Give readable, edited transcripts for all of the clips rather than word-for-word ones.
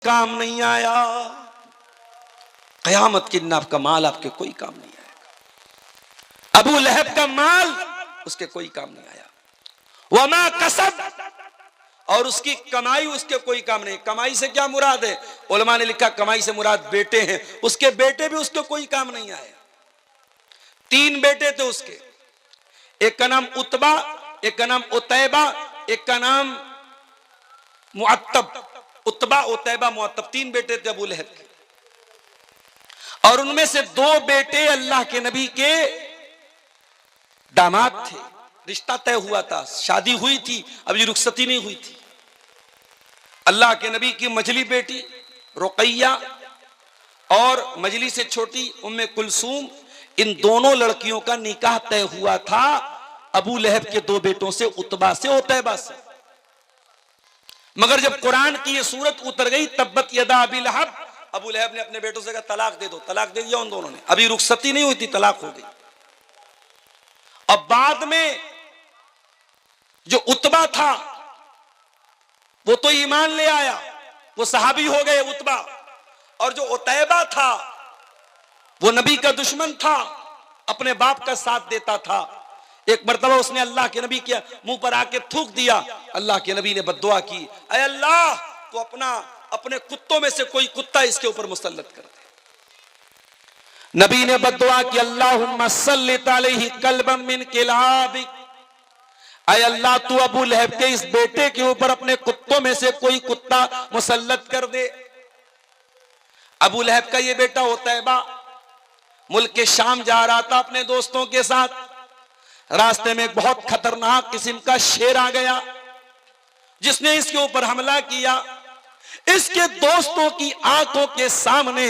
काम नहीं आया। कयामत के दिन आपका माल आपके कोई काम नहीं आएगा। अबू लहब का माल उसके कोई काम नहीं आया। वमा कसब, और उसकी कमाई उसके कोई काम नहीं। कमाई से क्या मुराद है? उलमा ने लिखा कमाई से मुराद बेटे हैं। उसके बेटे भी उसके कोई काम नहीं आए। 3 बेटे थे उसके, एक का नाम उतबा, एक का नाम उतैबा, एक का नाम मुअत्तब। उतबा, उतैबा, मुअत्तब 3 बेटे थे अबू लहब के। और उनमें से 2 बेटे अल्लाह के नबी के दामाद थे। रिश्ता तय हुआ था, शादी हुई थी, अभी रुखसती नहीं हुई थी। अल्लाह के नबी की मजली बेटी रुकैया और मजली से छोटी उम्मे कुलसूम, इन दोनों लड़कियों का निकाह तय हुआ था अबू लहब के 2 बेटों से, उतबा से, उतैबा से। मगर जब कुरान की ये सूरत उतर गई, तब्बत यदा अबी लहब, अबू लहब ने अपने बेटों से कहा तलाक दे दो। तलाक दे दिया उन दोनों ने। अभी रुखसती नहीं हुई थी, तलाक हो गई। अब बाद में जो उतबा था वो तो ईमान ले आया, वो सहाबी हो गए उतबा। और जो उतैबा था वो नबी का दुश्मन था, अपने बाप का साथ देता था। एक मर्तबा उसने अल्लाह के नबी के मुंह पर आके थूक दिया। अल्लाह के नबी ने बद्दुआ की, ऐ अल्लाह तो अपने कुत्तों में से कोई कुत्ता इसके ऊपर मुसल्लत कर दे। नबी ने बद्दुआ की, अल्लाहुम्मा सल्लित अलैहि कल्बम मिन किलाबिक, ऐ अल्लाह तू अबू लहब के इस बेटे के ऊपर अपने कुत्तों में से कोई कुत्ता मुसल्लत कर दे। अबू लहब का ये बेटा उतैबा मुल्क के शाम जा रहा था अपने दोस्तों के साथ। रास्ते में एक बहुत खतरनाक किस्म का शेर आ गया जिसने इसके ऊपर हमला किया। इसके दोस्तों की आंखों के सामने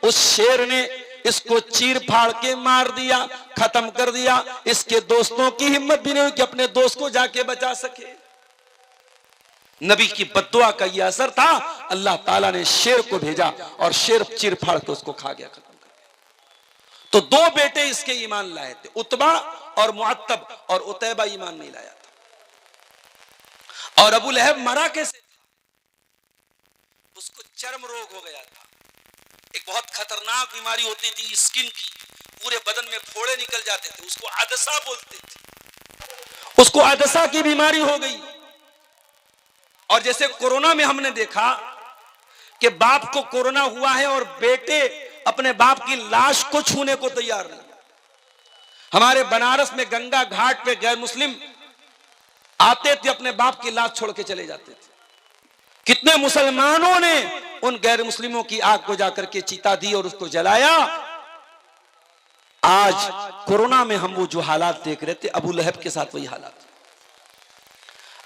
उस शेर ने इसको चीर फाड़ के मार दिया, खत्म कर दिया। इसके दोस्तों की हिम्मत भी नहीं हुई कि अपने दोस्त को जाके बचा सके। नबी की बद्दुआ का यह असर था। अल्लाह ताला ने शेर को भेजा और शेर चीर फाड़ के उसको खा गया, खत्म कर गया। तो 2 बेटे इसके ईमान लाए थे, उतबा और मुअत्तब, और उतैबा ईमान नहीं लाया था। और अबू लहब मरा कैसे था? उसको चर्म रोग हो गया था। एक बहुत खतरनाक बीमारी होती थी स्किन की, पूरे बदन में फोड़े निकल जाते थे, उसको अदसा बोलते थे। उसको अदसा की बीमारी हो गई। और जैसे कोरोना में हमने देखा कि बाप को कोरोना हुआ है और बेटे अपने बाप की लाश को छूने को तैयार नहीं। हमारे बनारस में गंगा घाट पे गैर मुस्लिम आते थे, अपने बाप की लाश छोड़ के चले जाते थे। कितने मुसलमानों ने उन गैर मुस्लिमों की आग को जाकर के चिता दी और उसको जलाया। आज कोरोना में हम वो जो हालात देख रहे थे, अबू लहब के साथ वही हालात।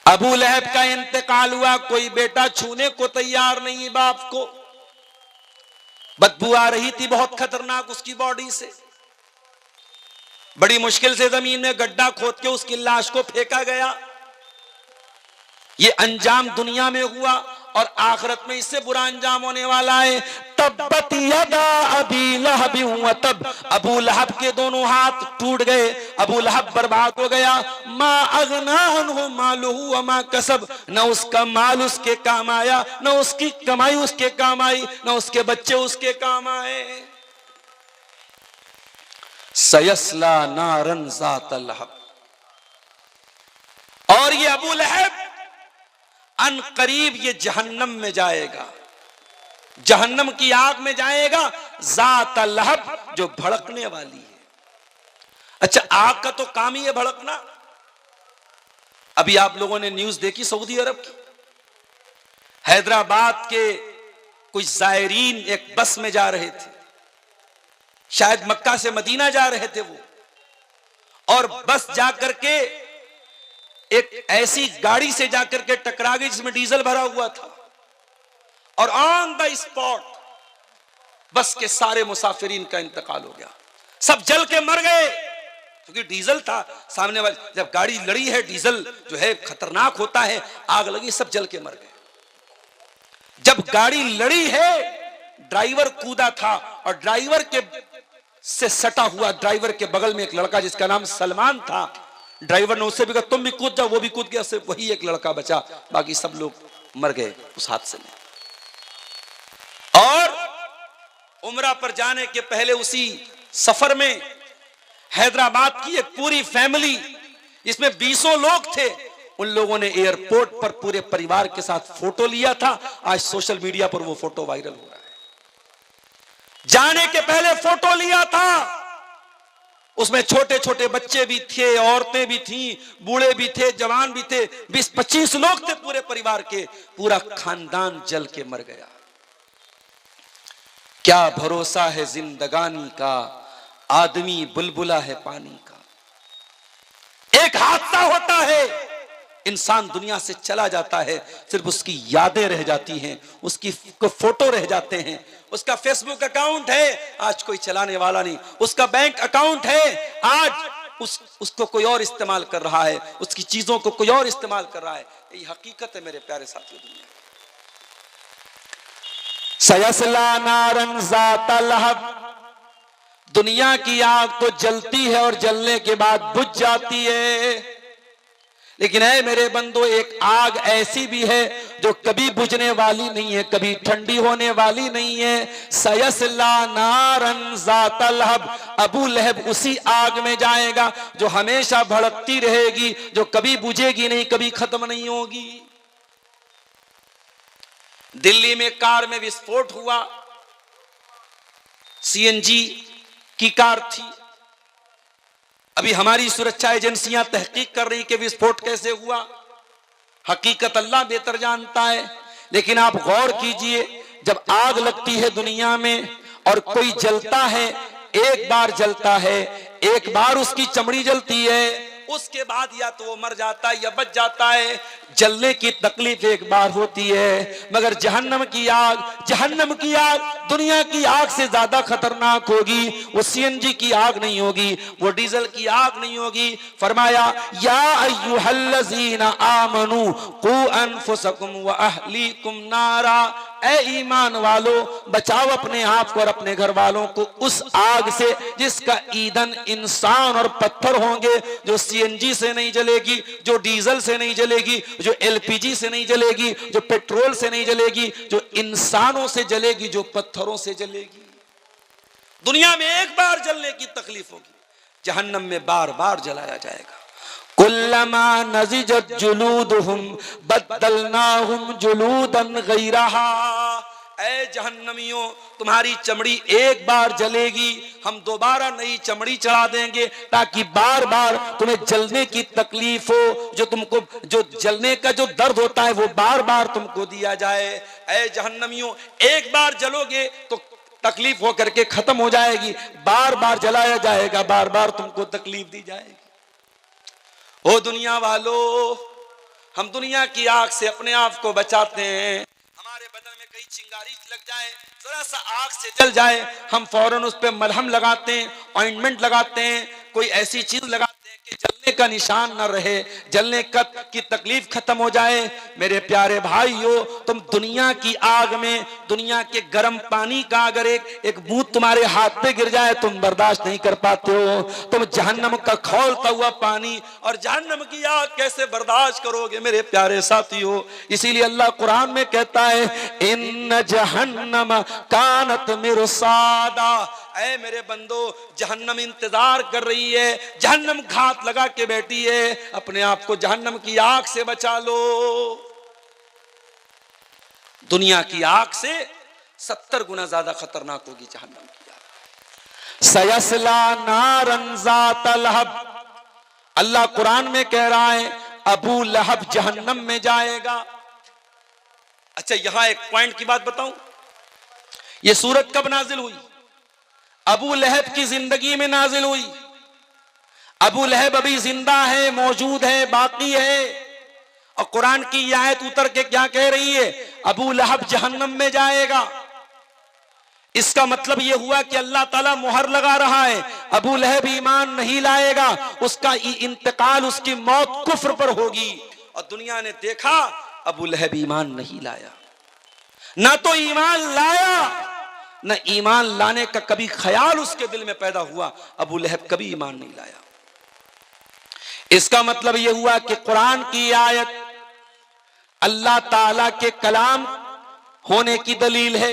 अबू लहब का इंतकाल हुआ, कोई बेटा छूने को तैयार नहीं बाप को। बदबू आ रही थी बहुत खतरनाक उसकी बॉडी से। बड़ी मुश्किल से जमीन में गड्ढा खोद के उसकी लाश को फेंका गया। ये अंजाम दुनिया में हुआ और आखिरत में इससे बुरा अंजाम होने वाला है। तब्बत यदा अबी लहब व तब, अबू लहब के दोनों हाथ टूट गए, अबू लहब बर्बाद हो गया। मा अगना अन्हु मालुहु व मा कसब, न उसका माल उसके काम आया, न उसकी कमाई उसके काम आई, न उसके बच्चे उसके काम आए। सयस्ला नारन ज़ात लहब, और ये अबू लहब अन करीब ये जहन्नम में जाएगा, जहन्नम की आग में जाएगा। ज़ात लहब, जो भड़कने वाली है। अच्छा, आग का तो काम ही है भड़कना। अभी आप लोगों ने न्यूज देखी सऊदी अरब की, हैदराबाद के कुछ जायरीन एक बस में जा रहे थे, शायद मक्का से मदीना जा रहे थे वो, और बस जाकर के एक ऐसी गाड़ी से जाकर के टकरा गई जिसमें डीजल भरा हुआ था, और ऑन द स्पॉट बस के सारे मुसाफिरीन का इंतकाल हो गया। सब जल के मर गए क्योंकि डीजल था सामने वाले। जब गाड़ी लड़ी है, डीजल जो है खतरनाक होता है, आग लगी, सब जल के मर गए। जब गाड़ी लड़ी है, ड्राइवर कूदा था और ड्राइवर के से सटा हुआ, ड्राइवर के बगल में एक लड़का जिसका नाम सलमान था, ड्राइवर ने उससे भी कहा तुम भी कूद जाओ, वो भी कूद गया, सिर्फ वही एक लड़का बचा, बाकी सब लोग मर गए उस हादसे में। उम्रा पर जाने के पहले उसी सफर में हैदराबाद की एक पूरी फैमिली, इसमें 20 लोग थे, उन लोगों ने एयरपोर्ट पर पूरे परिवार के साथ फोटो लिया था। आज सोशल मीडिया पर वो फोटो वायरल हो रहा है। जाने के पहले फोटो लिया था, उसमें छोटे छोटे बच्चे भी थे, औरतें भी थीं, बूढ़े भी थे, जवान भी थे, 20-25 लोग थे पूरे परिवार के। पूरा खानदान जल के मर गया। क्या भरोसा है जिंदगानी का, आदमी बुलबुला है पानी का। एक हादसा होता है, इंसान दुनिया से चला जाता है, सिर्फ उसकी यादें रह जाती हैं, उसकी फोटो रह जाते हैं। उसका फेसबुक अकाउंट है, आज कोई चलाने वाला नहीं। उसका बैंक अकाउंट है, आज उसको कोई और इस्तेमाल कर रहा है, उसकी चीजों को कोई और इस्तेमाल कर रहा है। यही हकीकत है मेरे प्यारे साथियों। दुनिया सयस्ला नारन ज़ाता लहब, दुनिया की आग तो जलती है और जलने के बाद बुझ जाती है। लेकिन ऐ मेरे बंदो, एक आग ऐसी भी है जो कभी बुझने वाली नहीं है, कभी ठंडी होने वाली नहीं है। सयस्ला नारन ज़ाता लहब, अबू लहब उसी आग में जाएगा जो हमेशा भड़कती रहेगी, जो कभी बुझेगी नहीं, कभी खत्म नहीं होगी। दिल्ली में कार में विस्फोट हुआ, सीएनजी की कार थी। अभी हमारी सुरक्षा एजेंसियां तहकीक कर रही कि विस्फोट कैसे हुआ। हकीकत अल्लाह बेहतर जानता है। लेकिन आप गौर कीजिए, जब आग लगती है दुनिया में और कोई जलता है, एक बार जलता है, एक बार उसकी चमड़ी जलती है, उसके बाद या तो वो मर जाता है या बच जाता है। जलने की तकलीफ एक बार होती है, मगर जहन्नम की आग दुनिया की आग से ज्यादा खतरनाक होगी। वो सीएनजी की आग नहीं होगी, वो डीजल की आग नहीं होगी। फरमाया, या अय्युहल्लज़ीना आमनू कू अनफुसकुम व अहलीकुम नारा, ऐ ईमान वालो, बचाओ अपने आप को और अपने घर वालों को उस आग से जिसका ईंधन इंसान और पत्थर होंगे, जो सीएनजी से नहीं जलेगी, जो डीजल से नहीं जलेगी, जो एलपीजी से नहीं जलेगी, जो पेट्रोल से नहीं जलेगी, जो इंसानों से जलेगी, जो पत्थरों से जलेगी। दुनिया में एक बार जलने की तकलीफ होगी, जहन्नम में बार बार जलाया जाएगा। कुल्लमा नज़िजत जुलूदुहुम बद्दलनाहुम जुलूदन गैरहा, ऐ जहन्नमियों, तुम्हारी चमड़ी एक बार जलेगी, हम दोबारा नई चमड़ी चढ़ा देंगे ताकि बार बार तुम्हें जलने की तकलीफ हो, जो तुमको जो जलने का जो दर्द होता है वो बार बार तुमको दिया जाए। ऐ जहन्नमियों, एक बार जलोगे तो तकलीफ होकर के खत्म हो जाएगी, बार बार जलाया जाएगा, बार बार तुमको तकलीफ दी जाएगी। ओ दुनिया वालों, हम दुनिया की आग से अपने आप को बचाते हैं। हमारे बदन में कहीं चिंगारी लग जाए, जरा सा आग से जल जाए, हम फौरन उस पे मलहम लगाते हैं, ऑइंटमेंट लगाते हैं, कोई ऐसी चीज लगाते हैं कि जलने का निशान न रहे, जलने की तकलीफ खत्म हो जाए। मेरे प्यारे भाइयों, तुम दुनिया की आग में, दुनिया के गर्म पानी का अगर एक बूंद तुम्हारे हाथ पे गिर जाए, तुम बर्दाश्त नहीं कर पाते हो। तुम जहन्नम का खौलता हुआ पानी और जहन्नम की आग कैसे बर्दाश्त करोगे मेरे प्यारे साथियों। इसीलिए अल्लाह कुरान में कहता है, इन जहन्नम कानत मिरसादा, ऐ मेरे बंदो, जहन्नम इंतजार कर रही है, जहन्नम घात लगा के बैठी है। अपने आप को जहन्नम की आग से बचा लो। दुनिया की आग से 70 गुना ज्यादा खतरनाक होगी जहन्नम की आग। सयस्ला नारन ज़ाता लहब, अल्लाह कुरान में कह रहा है अबू लहब जहन्नम में जाएगा। अच्छा, यहां एक पॉइंट की बात बताऊं, यह सूरत कब नाजिल हुई? अबू लहब की जिंदगी में नाजिल हुई। अबू लहब अभी जिंदा है, मौजूद है, बाकी है, और कुरान की आयत उतर के क्या कह रही है? अबू लहब जहन्नम में जाएगा। इसका मतलब यह हुआ कि अल्लाह ताला मुहर लगा रहा है, अबू लहब ईमान नहीं लाएगा, उसका इंतकाल, उसकी मौत कुफ्र पर होगी। और दुनिया ने देखा अबू लहब ईमान नहीं लाया, ना तो ईमान लाया, न ईमान लाने का कभी ख्याल उसके दिल में पैदा हुआ। अबू लहब कभी ईमान नहीं लाया। इसका मतलब यह हुआ कि कुरान की आयत अल्लाह ताला के कलाम होने की दलील है,